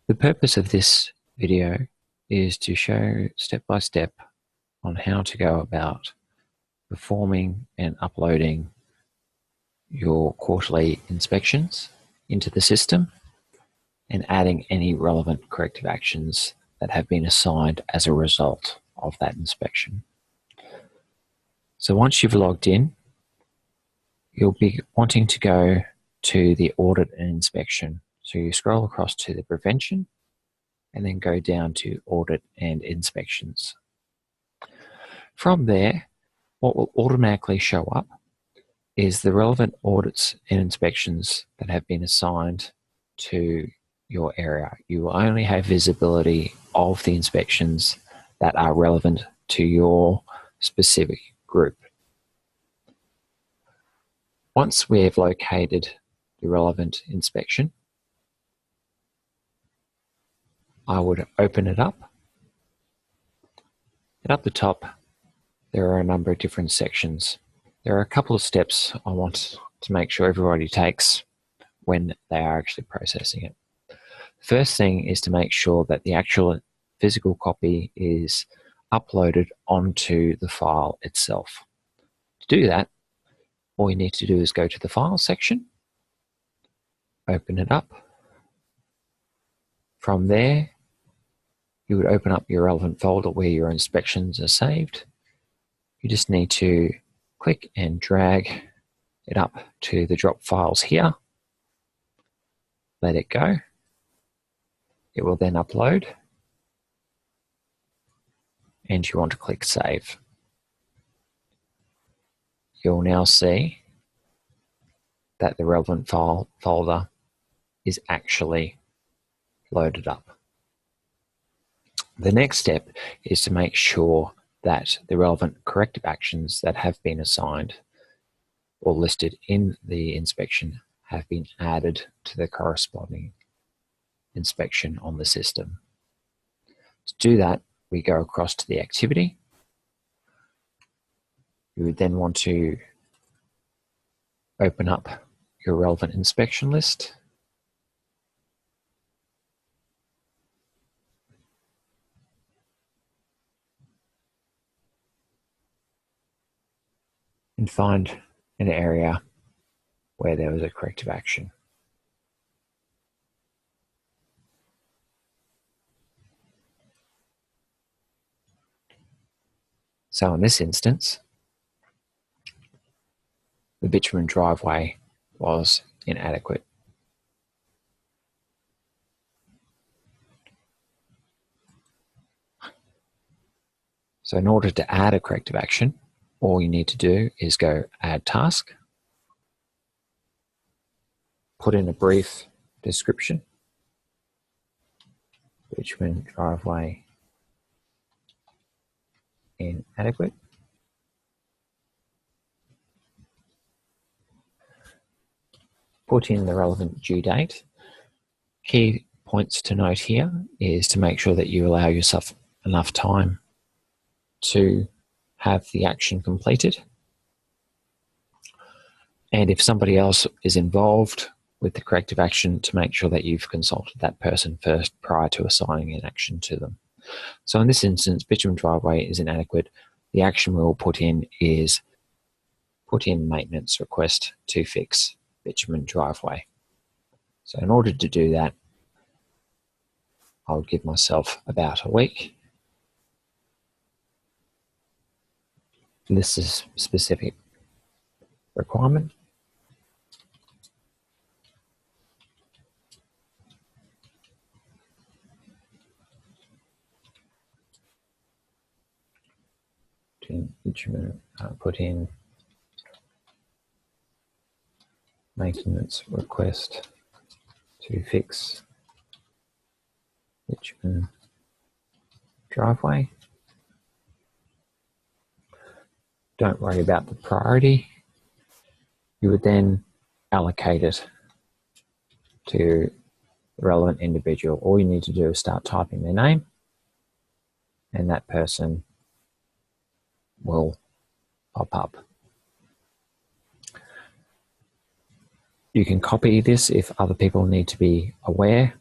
The purpose of this video is to show step by step on how to go about performing and uploading your quarterly inspections into the system and adding any relevant corrective actions that have been assigned as a result of that inspection. So once you've logged in, you'll be wanting to go to the audit and inspection. So you scroll across to the prevention and then go down to audit and inspections. From there, what will automatically show up is the relevant audits and inspections that have been assigned to your area. You will only have visibility of the inspections that are relevant to your specific group. Once we have located the relevant inspection, I would open it up. And up the top, there are a number of different sections. There are a couple of steps I want to make sure everybody takes when they are actually processing it. First thing is to make sure that the actual physical copy is uploaded onto the file itself. To do that, all you need to do is go to the File section, open it up. From there, you would open up your relevant folder where your inspections are saved. You just need to click and drag it up to the drop files here. Let it go. It will then upload. And you want to click Save. You'll now see that the relevant file folder is actually loaded up. The next step is to make sure that the relevant corrective actions that have been assigned or listed in the inspection have been added to the corresponding inspection on the system. To do that, we go across to the activity. You would then want to open up your relevant inspection list. And find an area where there was a corrective action. So in this instance, the bitumen driveway was inadequate. So in order to add a corrective action, all you need to do is go Add Task, put in a brief description, bitumen driveway inadequate. Put in the relevant due date. Key points to note here is to make sure that you allow yourself enough time to have the action completed. And if somebody else is involved with the corrective action, to make sure that you've consulted that person first prior to assigning an action to them. So in this instance, bitumen driveway is inadequate. The action we will put in is put in maintenance request to fix bitumen driveway. So in order to do that, I would give myself about a week. List is specific requirement. Put in maintenance request to fix bitumen driveway. Don't worry about the priority. You would then allocate it to the relevant individual. All you need to do is start typing their name, and that person will pop up. You can copy this if other people need to be aware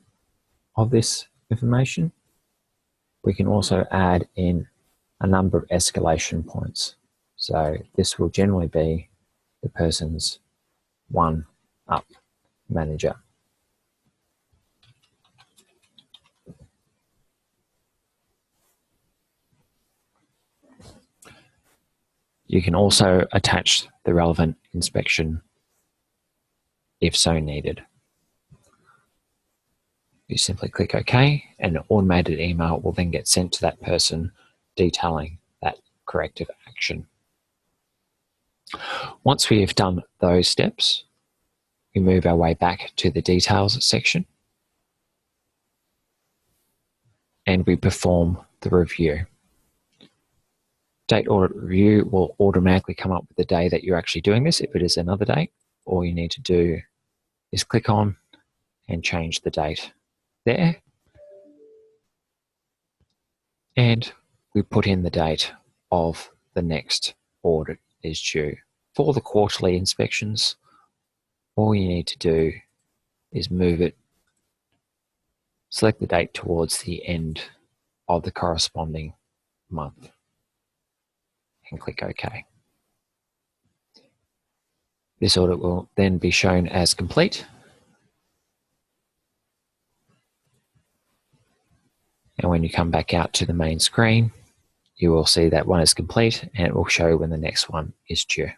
of this information. We can also add in a number of escalation points. So this will generally be the person's one up manager. You can also attach the relevant inspection if so needed. You simply click OK, and an automated email will then get sent to that person detailing that corrective action. Once we have done those steps, we move our way back to the details section and we perform the review. Date audit review will automatically come up with the day that you're actually doing this. If it is another date, all you need to do is click on and change the date there. And we put in the date of the next audit is due. For the quarterly inspections, all you need to do is move it, select the date towards the end of the corresponding month and click OK. This audit will then be shown as complete. And when you come back out to the main screen, you will see that one is complete and it will show when the next one is due.